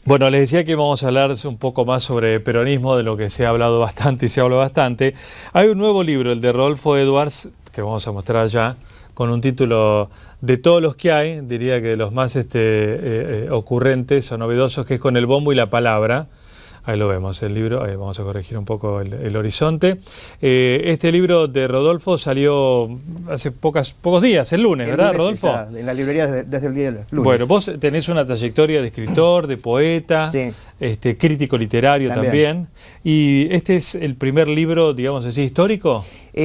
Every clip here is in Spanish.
Bueno, les decía que vamos a hablar un poco más sobre peronismo, de lo que se ha hablado bastante y se habla bastante. Hay un nuevo libro, el de Rodolfo Edwards, que vamos a mostrar ya, con un título de todos los que hay, diría que de los más ocurrentes o novedosos, que es Con el bombo y la palabra. Ahí lo vemos, el libro, ahí vamos a corregir un poco el horizonte. Este libro de Rodolfo salió hace pocos días, el lunes, ¿verdad, Rodolfo? Está en la librería desde el día lunes. Bueno, vos tenés una trayectoria de escritor, de poeta, sí. Crítico literario también. ¿Y este es el primer libro, digamos así, histórico?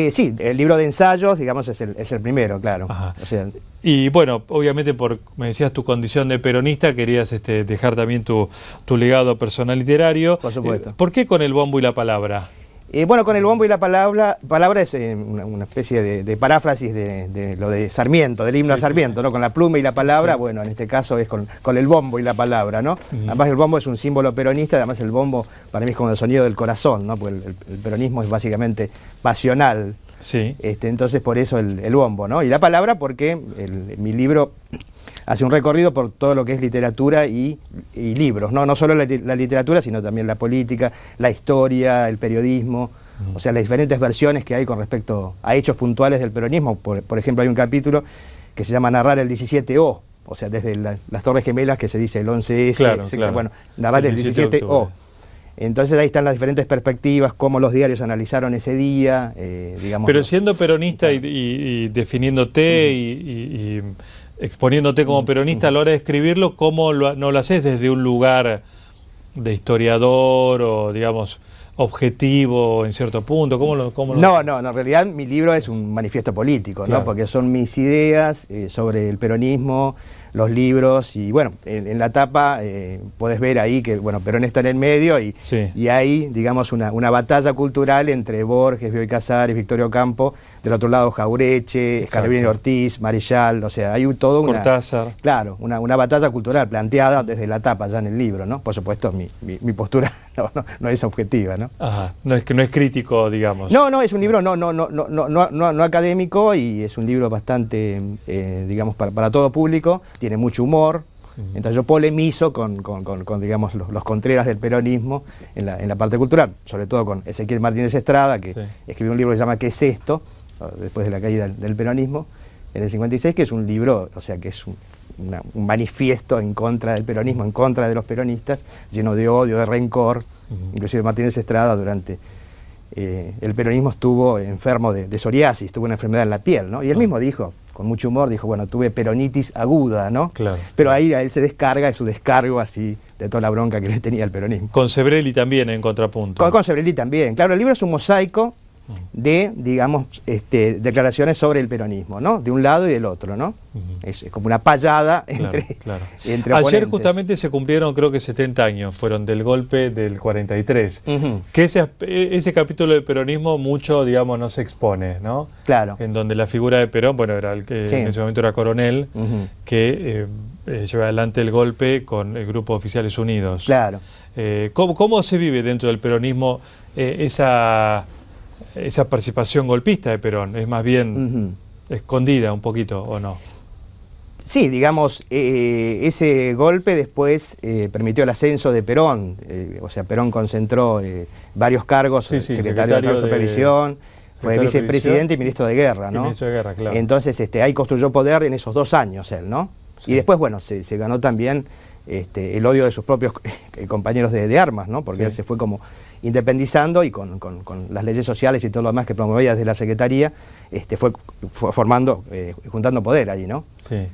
Sí, el libro de ensayos, digamos, es el primero, claro. O sea, y bueno, obviamente me decías tu condición de peronista, querías dejar también tu legado personal literario. Por supuesto. ¿Por qué Con el bombo y la palabra? Bueno, Con el bombo y la palabra es una especie de paráfrasis de lo de Sarmiento, del himno a Sarmiento, ¿no? Con la pluma y la palabra, bueno, en este caso es con el bombo y la palabra, ¿no? Además el bombo es un símbolo peronista, además el bombo para mí es como el sonido del corazón, ¿no? Porque el peronismo es básicamente pasional. Sí. Entonces por eso el bombo, ¿no? Y la palabra porque mi libro hace un recorrido por todo lo que es literatura y libros, ¿no? No solo la literatura, sino también la política, la historia, el periodismo, o sea, las diferentes versiones que hay con respecto a hechos puntuales del peronismo. Por ejemplo, hay un capítulo que se llama Narrar el 17O, o sea, desde las Torres Gemelas que se dice el 11S, claro. Bueno, narrar el 17O. Entonces ahí están las diferentes perspectivas, cómo los diarios analizaron ese día, digamos. Pero siendo peronista y definiéndote y exponiéndote como peronista a la hora de escribirlo, ¿cómo no lo haces desde un lugar de historiador o, digamos, objetivo en cierto punto? No, en realidad mi libro es un manifiesto político, claro, ¿no? Porque son mis ideas sobre el peronismo, los libros, y bueno, en la tapa podés ver ahí que, bueno, Perón está en el medio y hay, digamos, una batalla cultural entre Borges, Bioy Casares, Victorio Campo, del otro lado Jaureche, Scalabrini Ortiz, Marechal, o sea, hay todo Cortázar. Claro, una batalla cultural planteada desde la tapa ya en el libro, ¿no? Por supuesto, mi postura no es objetiva, ¿no? Ajá. No es crítico, digamos. No, es un libro no académico y es un libro bastante, digamos, para todo público. Tiene mucho humor, entonces yo polemizo con digamos, los contreras del peronismo en la parte cultural, sobre todo con Ezequiel Martínez Estrada, que escribió un libro que se llama ¿Qué es esto?, después de la caída del peronismo, en el 56, que es un libro, o sea, que es un manifiesto en contra del peronismo, en contra de los peronistas, lleno de odio, de rencor. Inclusive Martínez Estrada durante el peronismo estuvo enfermo de psoriasis, tuvo una enfermedad en la piel, ¿no? Y él mismo dijo, con mucho humor, dijo, bueno, tuve peronitis aguda, ¿no? Claro. Pero ahí a él se descarga, es su descargo así de toda la bronca que le tenía el peronismo. Con Sebrelli también en contrapunto. Con Sebrelli también. Claro, el libro es un mosaico de, digamos, declaraciones sobre el peronismo, ¿no? De un lado y del otro, ¿no? Es como una payada entre oponentes. Ayer justamente se cumplieron, creo que 70 años, fueron del golpe del 43. Que ese capítulo de peronismo mucho, digamos, no se expone, ¿no? Claro. En donde la figura de Perón, bueno, era el que en ese momento era coronel, que lleva adelante el golpe con el Grupo de Oficiales Unidos. Claro. ¿Cómo se vive dentro del peronismo esa participación golpista de Perón? ¿Es más bien escondida un poquito o no? Sí, digamos, ese golpe después permitió el ascenso de Perón, o sea, Perón concentró varios cargos, secretario de Previsión, fue vicepresidente y ministro de Guerra, ¿no? Ministro de Guerra, claro. Entonces ahí construyó poder en esos 2 años él, ¿no? Y después, bueno, se ganó también el odio de sus propios compañeros de armas, ¿no? Porque él se fue como independizando y con las leyes sociales y todo lo demás que promovía desde la Secretaría, fue formando, juntando poder allí, ¿no? Sí.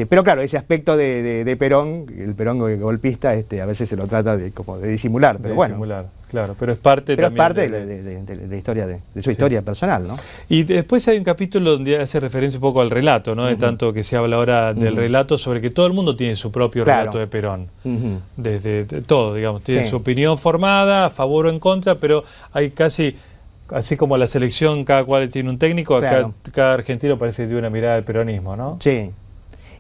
Pero claro, ese aspecto de Perón, el Perón golpista, a veces se lo trata como de disimular, pero bueno. Disimular, claro, pero es parte pero también. Es parte de la historia, de su historia personal, ¿no? Y después hay un capítulo donde hace referencia un poco al relato, ¿no? De tanto que se habla ahora del relato, sobre que todo el mundo tiene su propio relato de Perón. Desde todo, digamos, tiene su opinión formada, a favor o en contra, pero hay casi... Así como la selección, cada cual tiene un técnico, cada argentino parece que tiene una mirada del peronismo, ¿no? Sí.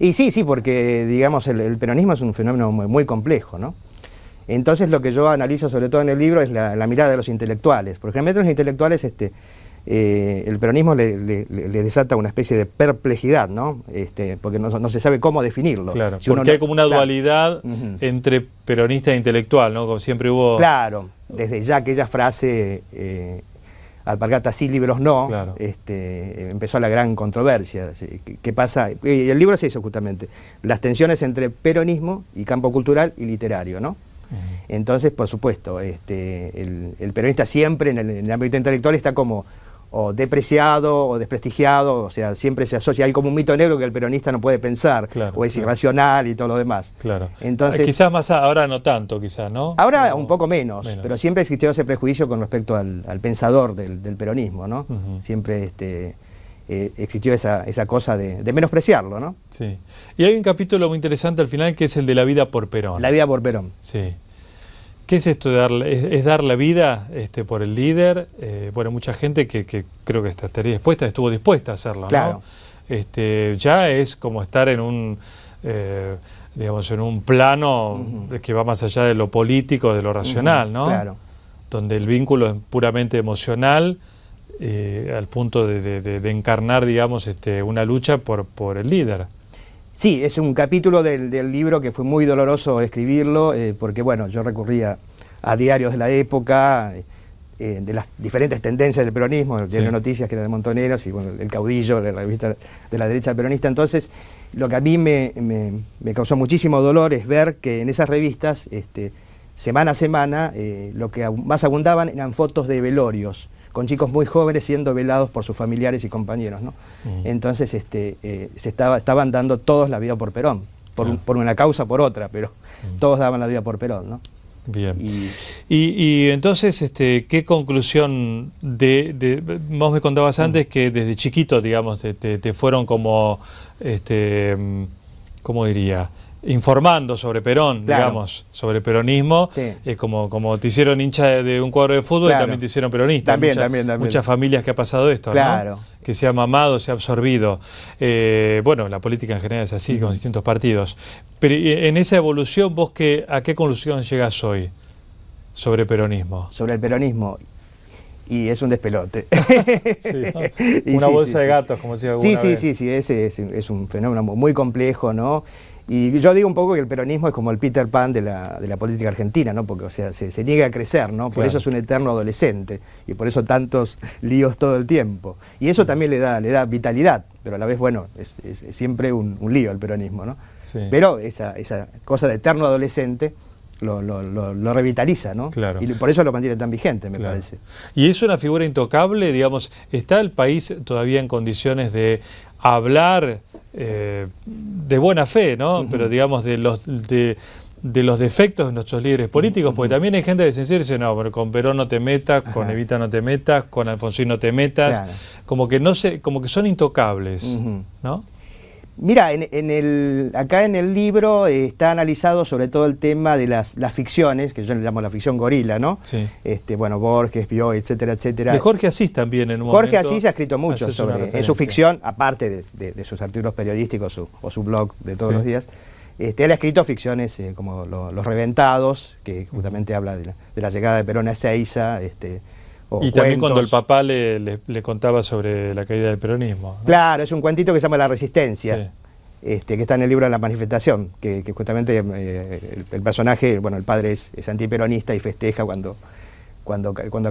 Y sí, porque digamos el peronismo es un fenómeno muy complejo, ¿no? Entonces lo que yo analizo sobre todo en el libro es la mirada de los intelectuales, porque realmente los intelectuales el peronismo le desata una especie de perplejidad, ¿no? Porque no se sabe cómo definirlo. Claro, si porque hay como una dualidad uh-huh. entre peronista e intelectual, ¿no? Como siempre hubo... Claro, desde ya aquella frase, alpargatas sí, libros no, claro. Empezó la gran controversia. ¿Qué pasa? Y el libro es eso justamente, las tensiones entre peronismo y campo cultural y literario, ¿no? Entonces, por supuesto, el peronista siempre en el ámbito intelectual está como o depreciado o desprestigiado, o sea, siempre se asocia, hay como un mito negro que el peronista no puede pensar, claro, o es irracional y todo lo demás. Claro. Entonces, quizás más ahora no tanto, quizás, ¿no? Ahora un poco menos, pero siempre existió ese prejuicio con respecto al pensador del peronismo, ¿no? Siempre existió esa cosa de menospreciarlo, ¿no? Sí. Y hay un capítulo muy interesante al final que es el de la vida por Perón. La vida por Perón. Sí. ¿Qué es esto de dar la vida por el líder? Bueno, mucha gente que creo que estaría estuvo dispuesta a hacerlo, claro. ¿no? Ya es como estar en un, digamos, en un plano que va más allá de lo político, de lo racional, ¿no? Claro. Donde el vínculo es puramente emocional, al punto de encarnar, digamos, una lucha por el líder. Sí, es un capítulo del libro que fue muy doloroso escribirlo, porque bueno, yo recurría a diarios de la época, de las diferentes tendencias del peronismo, el diario Noticias, que era de Montoneros, y bueno, El Caudillo, la revista de la derecha peronista. Entonces, lo que a mí me causó muchísimo dolor es ver que en esas revistas, semana a semana, lo que más abundaban eran fotos de velorios, con chicos muy jóvenes siendo velados por sus familiares y compañeros, ¿no? Entonces estaban dando todos la vida por Perón, por una causa, por otra, pero todos daban la vida por Perón, ¿no? Bien. Y entonces, ¿qué conclusión vos me contabas antes que desde chiquito, digamos, te fueron como, ¿cómo diría?, informando sobre Perón, claro, digamos, sobre peronismo, como te hicieron hincha de un cuadro de fútbol, claro, y también te hicieron peronista. También. Muchas familias que ha pasado esto, claro, ¿no? Que se ha mamado, se ha absorbido. Bueno, la política en general es así, con distintos partidos. Pero en esa evolución, ¿vos a qué conclusión llegas hoy sobre peronismo? Sobre el peronismo. Y es un despelote. Una bolsa de gatos, como decía alguna vez. Sí, ese es un fenómeno muy complejo, ¿no? Y yo digo un poco que el peronismo es como el Peter Pan de la política argentina, ¿no? Porque, o sea, se niega a crecer, ¿no? Por claro, eso es un eterno adolescente, y por eso tantos líos todo el tiempo. Y eso también le da vitalidad, pero a la vez, bueno, es siempre un lío el peronismo, ¿no? Sí. Pero esa cosa de eterno adolescente lo revitaliza, ¿no? Claro. Y por eso lo mantiene tan vigente, me parece. Y es una figura intocable, digamos, ¿está el país todavía en condiciones de hablar de buena fe, ¿no? Pero digamos de los defectos de nuestros líderes políticos? Porque también hay gente que sencilla dice, no, pero con Perón no te metas, con Evita no te metas, con Alfonsín no te metas, claro, como que son intocables, ¿no? Mira, acá en el libro está analizado sobre todo el tema de las ficciones, que yo le llamo la ficción gorila, ¿no? Sí. Bueno, Borges, Bioy, etcétera, etcétera. De Jorge Asís también en un Jorge momento. Asís ha escrito mucho en su ficción, aparte de sus artículos periodísticos o su blog de todos los días. Él ha escrito ficciones como Los Reventados, que justamente habla de la llegada de Perón a Ezeiza, y también cuentos, cuando el papá le contaba sobre la caída del peronismo, ¿no? Claro, es un cuentito que se llama La Resistencia, que está en el libro de La Manifestación, que justamente el personaje, bueno, el padre es antiperonista y festeja cuando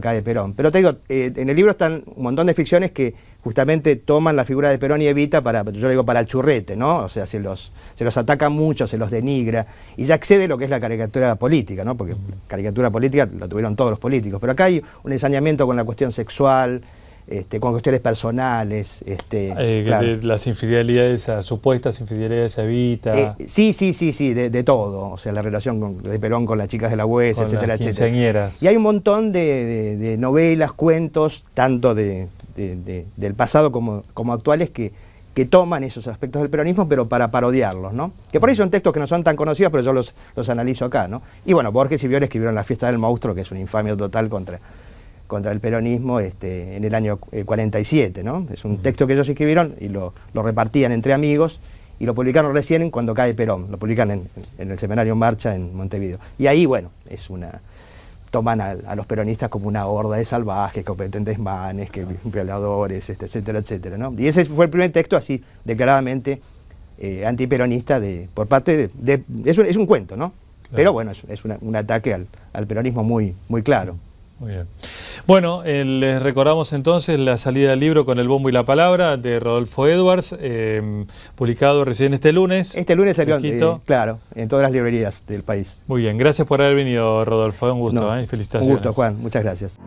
cae Perón. Pero te digo, en el libro están un montón de ficciones que justamente toman la figura de Perón y Evita yo digo para el churrete, ¿no? O sea, se los ataca mucho, se los denigra, y ya excede lo que es la caricatura política, ¿no? Porque caricatura política la tuvieron todos los políticos, pero acá hay un ensañamiento con la cuestión sexual, con cuestiones personales. Claro, de las infidelidades, supuestas infidelidades a Evita. Sí, de todo. O sea, la relación de Perón con las chicas de la UES, etcétera, etcétera. Y hay un montón de novelas, cuentos, tanto del pasado como actuales, que toman esos aspectos del peronismo, pero para parodiarlos, ¿no? Que por ahí son textos que no son tan conocidos, pero yo los analizo acá, ¿no? Y bueno, Borges y Bioy escribieron La Fiesta del Monstruo, que es una infamia total contra el peronismo en el año 47, ¿no? Es un texto que ellos escribieron y lo repartían entre amigos, y lo publicaron recién cuando cae Perón, lo publican en el semanario Marcha en Montevideo. Y ahí, bueno, es toman a los peronistas como una horda de salvajes, competentes manes, violadores, etcétera, etcétera, ¿no? Y ese fue el primer texto así, declaradamente antiperonista por parte de es un cuento, ¿no? Claro. Pero bueno, es un ataque al peronismo muy, muy claro. Muy bien. Bueno, les recordamos entonces la salida del libro Con el bombo y la palabra de Rodolfo Edwards, publicado recién este lunes. Este lunes salió, claro, en todas las librerías del país. Muy bien, gracias por haber venido, Rodolfo, un gusto, y felicitaciones. Un gusto, Juan, muchas gracias.